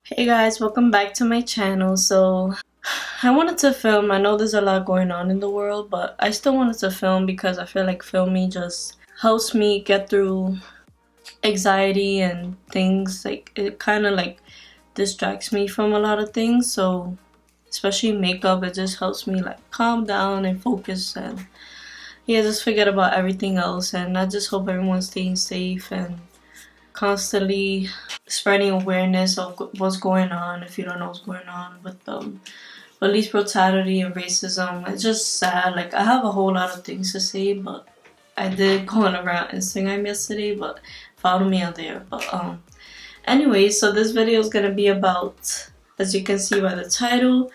Hey guys, welcome back to my channel. So I wanted to film. I know there's a lot going on in the world, but I still wanted to film because I feel like filming just helps me get through anxiety and things. Like it kind of like distracts me from a lot of things. So especially makeup, it just helps me like calm down and focus and yeah, just forget about everything else. And I just hope everyone's staying safe and constantly spreading awareness of what's going on if you don't know what's going on with police brutality and racism. It's just sad. Like I have a whole lot of things to say, but I did go on around Instagram yesterday, but follow me on there. But anyway, so this video is gonna be about, as you can see by the title,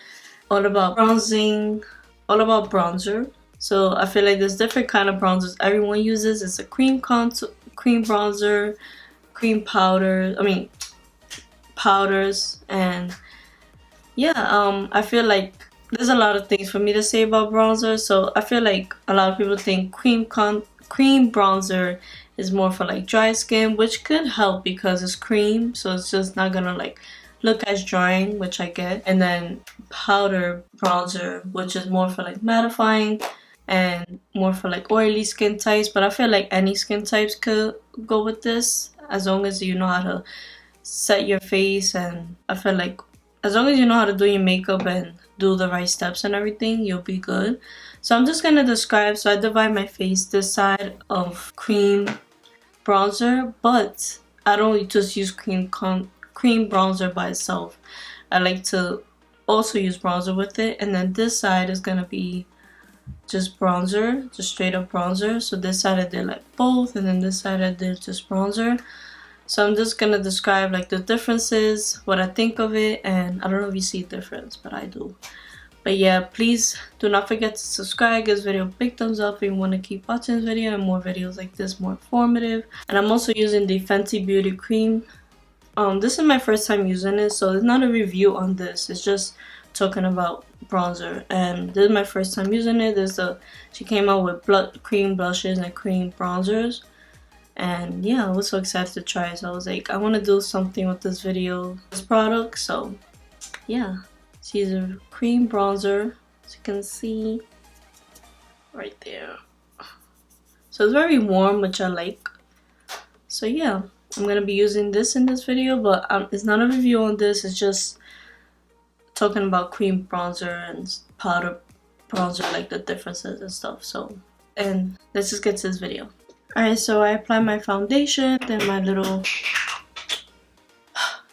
all about bronzing, all about bronzer. So I feel like there's different kind of bronzers everyone uses. It's a cream bronzer, cream powder. Powders, and yeah. I feel like there's a lot of things for me to say about bronzer. So I feel like a lot of people think cream bronzer is more for like dry skin, which could help because it's cream, so it's just not gonna like look as drying, which I get. And then powder bronzer, which is more for like mattifying and more for like oily skin types. But I feel like any skin types could go with this as long as you know how to set your face. And I feel like as long as you know how to do your makeup and do the right steps and everything, you'll be good. So I'm just gonna describe. So I divide my face, this side of cream bronzer, but I don't just use cream bronzer by itself. I like to also use bronzer with it. And then this side is gonna be just bronzer, just straight up bronzer. So this side I did like both, and then this side I did just bronzer. So I'm just gonna describe like the differences, what I think of it, and I don't know if you see a difference, but I do. But yeah, please do not forget to subscribe, give this video a big thumbs up if you want to keep watching this video and more videos like this, more informative. And I'm also using the Fenty Beauty cream. This is my first time using it, so it's not a review on this. It's just talking about bronzer, and this is my first time using it. She came out with cream blushes and cream bronzers. And yeah, I was so excited to try it. So I was like, I want to do something with this video, this product. So yeah, she's a cream bronzer, as you can see right there. So it's very warm, which I like. So yeah, I'm gonna be using this in this video, but it's not a review on this. It's just talking about cream bronzer and powder bronzer, like the differences and stuff. So, and let's just get to this video. Alright, so I apply my foundation, then my little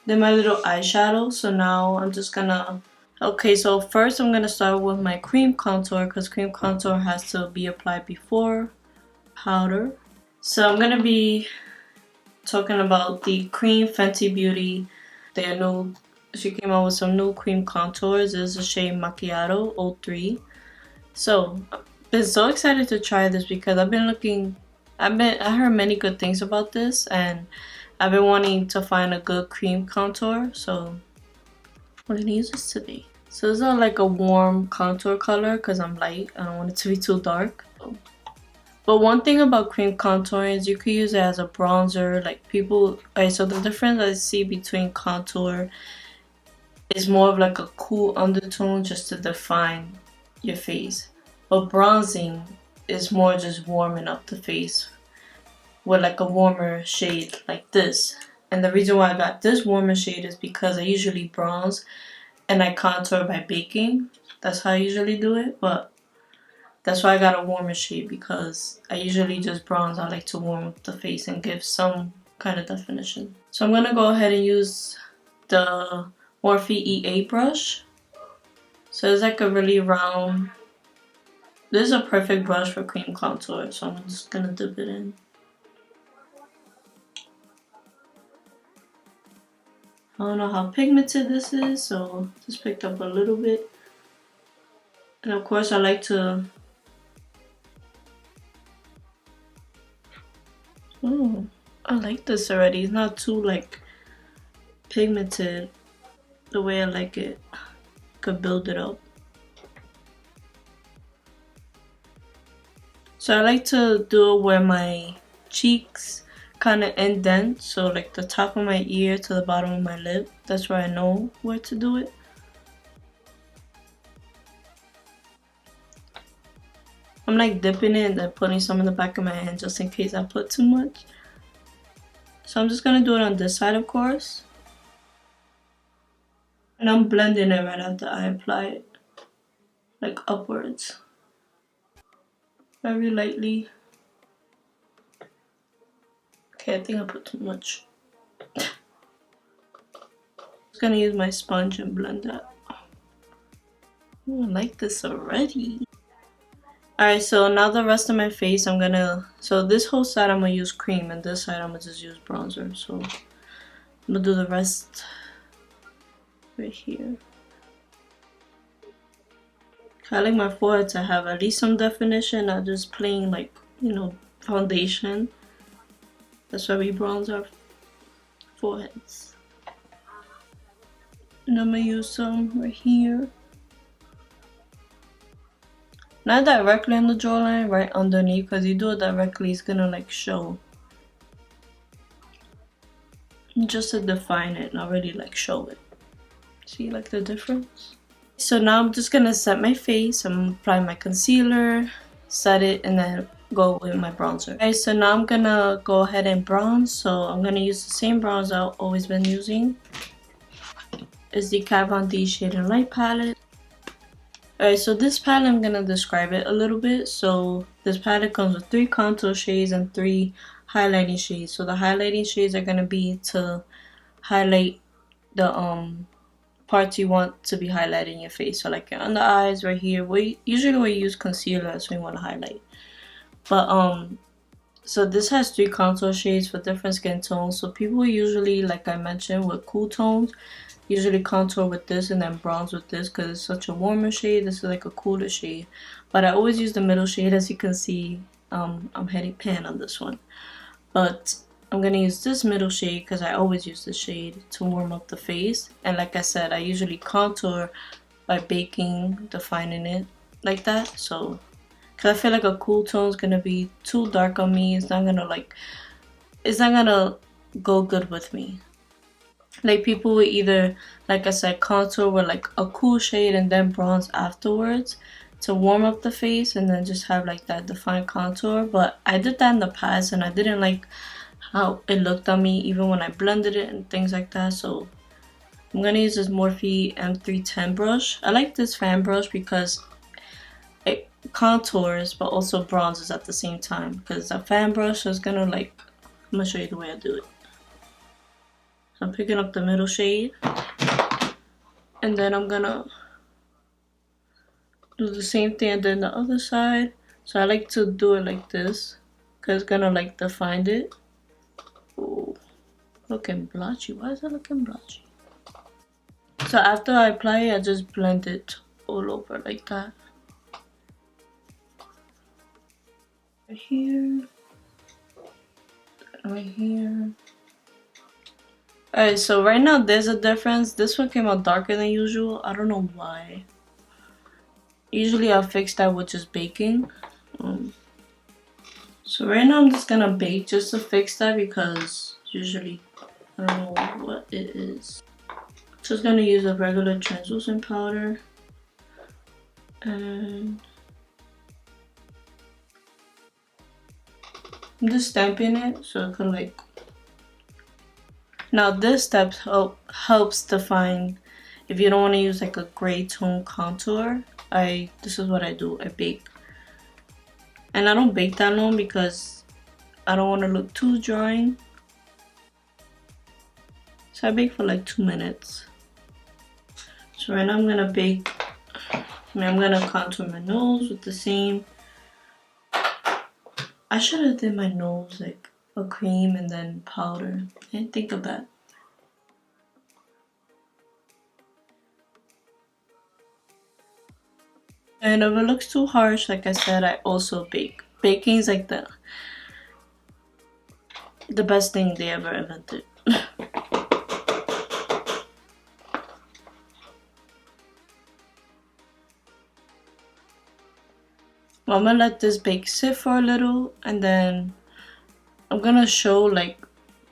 eyeshadow. So now I'm just gonna, okay, so first I'm gonna start with my cream contour, because cream contour has to be applied before powder. So I'm gonna be talking about the cream Fenty Beauty. She came out with some new cream contours. This is a shade Macchiato 03. So I've been so excited to try this because I heard many good things about this, and I've been wanting to find a good cream contour, so we're gonna use this today. So this is like a warm contour color because I'm light. I don't want it to be too dark. But one thing about cream contour is you could use it as a bronzer. Like people, alright, so the difference I see between contour is more of like a cool undertone just to define your face. But bronzing is more just warming up the face with like a warmer shade like this. And the reason why I got this warmer shade is because I usually bronze and I contour by baking. That's how I usually do it, but that's why I got a warmer shade, because I usually just bronze. I like to warm up the face and give some kind of definition. So I'm gonna go ahead and use the Morphe E8 brush. So it's like a really round, this is a perfect brush for cream contour, so I'm just gonna dip it in. I don't know how pigmented this is, so just picked up a little bit. And of course I like to, oh, I like this already. It's not too like pigmented the way I like it. Could build it up. So I like to do it where my cheeks kind of indent, so like the top of my ear to the bottom of my lip. That's where I know where to do it. I'm like dipping it and then putting some in the back of my hand just in case I put too much. So I'm just gonna do it on this side, of course. And I'm blending it right after I apply it, like upwards. Very lightly. Okay, I think I put too much. Just gonna use my sponge and blend that. Oh, I like this already. Alright, so now the rest of my face, so this whole side I'm gonna use cream, and this side I'm gonna just use bronzer. So I'm gonna do the rest right here. I like my forehead to have at least some definition, not just plain like, you know, foundation. That's why we bronze our foreheads. And I'm gonna use some right here. Not directly on the jawline, right underneath, because you do it directly, it's gonna like show. Just to define it, not really like show it. See like the difference? So now I'm just gonna set my face. I'm gonna apply my concealer, set it, and then go with my bronzer. Okay, so now I'm gonna go ahead and bronze. So I'm gonna use the same bronzer I've always been using. It's the Kat Von D Shade and Light palette. Alright, so this palette, I'm gonna describe it a little bit. So this palette comes with 3 contour shades and 3 highlighting shades. So the highlighting shades are gonna be to highlight the parts you want to be highlighted in your face. So like on the eyes right here, usually we use concealer, so we want to highlight. But so this has 3 contour shades for different skin tones. So people usually, like I mentioned, with cool tones, usually contour with this and then bronze with this because it's such a warmer shade. This is like a cooler shade. But I always use the middle shade, as you can see. I'm heading pan on this one. But I'm gonna use this middle shade because I always use this shade to warm up the face. And like I said, I usually contour by baking, defining it like that. So, because I feel like a cool tone is gonna be too dark on me. It's not gonna go good with me. Like people would either, like I said, contour with like a cool shade and then bronze afterwards to warm up the face and then just have like that defined contour. But I did that in the past and I didn't like how it looked on me even when I blended it and things like that. So I'm gonna use this Morphe M310 brush. I like this fan brush because it contours but also bronzes at the same time, because a fan brush is gonna like, I'm gonna show you the way I do it. So I'm picking up the middle shade and then I'm gonna do the same thing and then the other side. So I like to do it like this because it's gonna like define it. Ooh, looking blotchy. Why is it looking blotchy? So after I apply it, I just blend it all over like that. Right here. Right here. Alright, so right now there's a difference. This one came out darker than usual. I don't know why. Usually I'll fix that with just baking. So right now I'm just gonna bake just to fix that because usually I don't know what it is. Just gonna use a regular translucent powder and I'm just stamping it so it can like. Now this step helps define if you don't want to use like a gray tone contour. This is what I do. I bake, and I don't bake that long because I don't want to look too drying. So I bake for like 2 minutes. So right now I'm gonna bake. I'm gonna contour my nose with the same. I should have did my nose like a cream and then powder. I didn't think of that. And if it looks too harsh, like I said, I also bake. Baking is like the best thing they ever invented. Well, I'm gonna let this bake sit for a little and then I'm gonna show like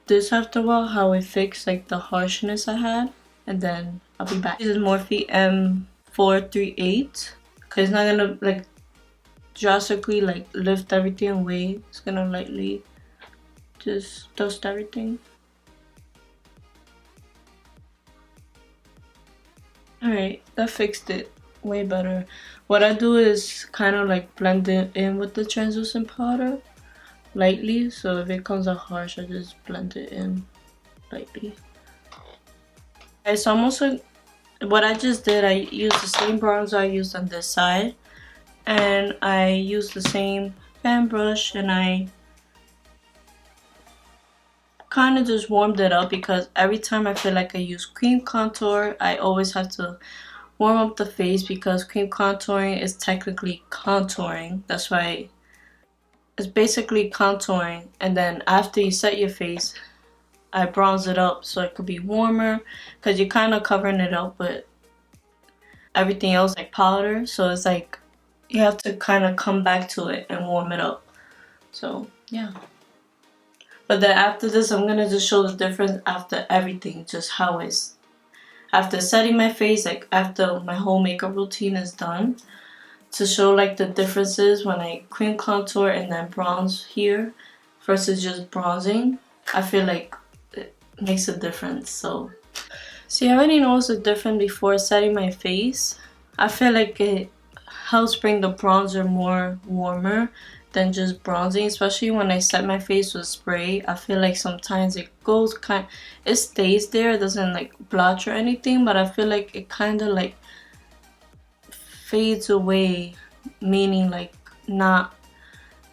this after a while how it fixed like the harshness I had, and then I'll be back. This is Morphe M438 because it's not gonna like drastically like lift everything away. It's gonna lightly just dust everything. Alright, that fixed it way better. What I do is kind of like blend it in with the translucent powder lightly, so if it comes out harsh, I just blend it in lightly. Okay, so I'm also, what I just did, I used the same bronzer I used on this side, and I used the same fan brush, and I kind of just warmed it up because every time I feel like I use cream contour, I always have to warm up the face because cream contouring is technically contouring. That's why it's basically contouring, and then after you set your face, I bronze it up so it could be warmer because you're kind of covering it up with everything else like powder, so it's like you have to kind of come back to it and warm it up. So yeah. But then after this, I'm gonna just show the difference after everything, just how it's after setting my face, like after my whole makeup routine is done, to show like the differences when I cream contour and then bronze here versus just bronzing. I feel like it makes a difference. So see, I already noticed the difference before setting my face. I feel like it helps bring the bronzer more warmer than just bronzing, especially when I set my face with spray. I feel like sometimes it goes it stays there, it doesn't like blotch or anything, but I feel like it kind of like fades away, meaning like not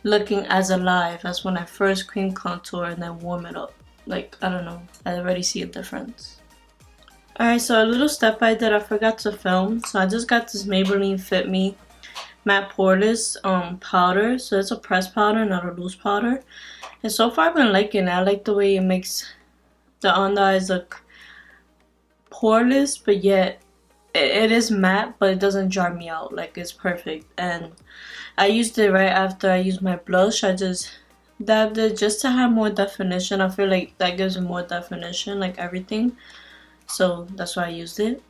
looking as alive as when I first cream contour and then warm it up. Like, I don't know, I already see a difference. Alright, so a little step I did, I forgot to film. So I just got this Maybelline Fit Me matte poreless powder. So it's a pressed powder, not a loose powder, and so far I've been liking it. I like the way it makes the under eyes look poreless, but yet it is matte, but it doesn't dry me out. Like, it's perfect. And I used it right after I used my blush. I just dabbed it just to have more definition. I feel like that gives it more definition, like everything, so that's why I used it.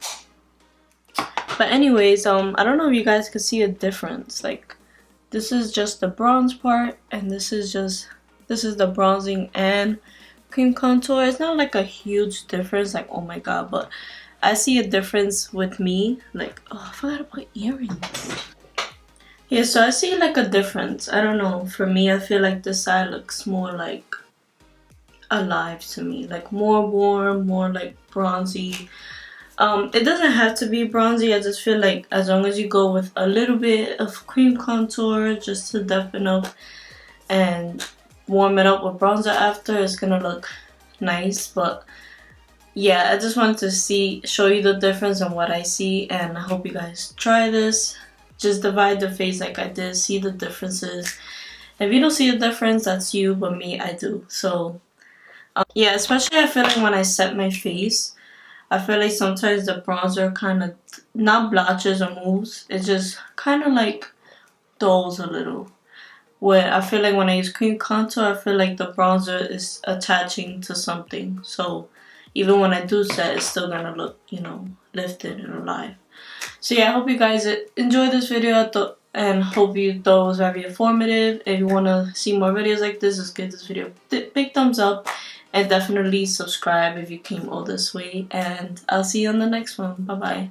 But anyways, I don't know if you guys can see a difference. Like, this is just the bronze part, and this is the bronzing and cream contour. It's not like a huge difference, like, oh my god, but I see a difference with me. Like, oh, I forgot to put earrings. Yeah, so I see like a difference. I don't know. For me, I feel like this side looks more like alive to me, like more warm, more like bronzy. It doesn't have to be bronzy. I just feel like as long as you go with a little bit of cream contour just to deepen up and warm it up with bronzer after, it's gonna look nice. But yeah, I just wanted to show you the difference in what I see, and I hope you guys try this. Just divide the face like I did, see the differences. If you don't see a difference, that's you, but me, I do. So yeah, especially I feel like when I set my face, I feel like sometimes the bronzer kind of not blotches or moves. It just kind of like dulls a little. Where I feel like when I use cream contour, I feel like the bronzer is attaching to something. So even when I do set, it's still gonna look, you know, lifted and alive. So yeah, I hope you guys enjoyed this video and hope you thought it was very informative. If you want to see more videos like this, just give this video a big thumbs up. And definitely subscribe if you came all this way. And I'll see you on the next one. Bye bye.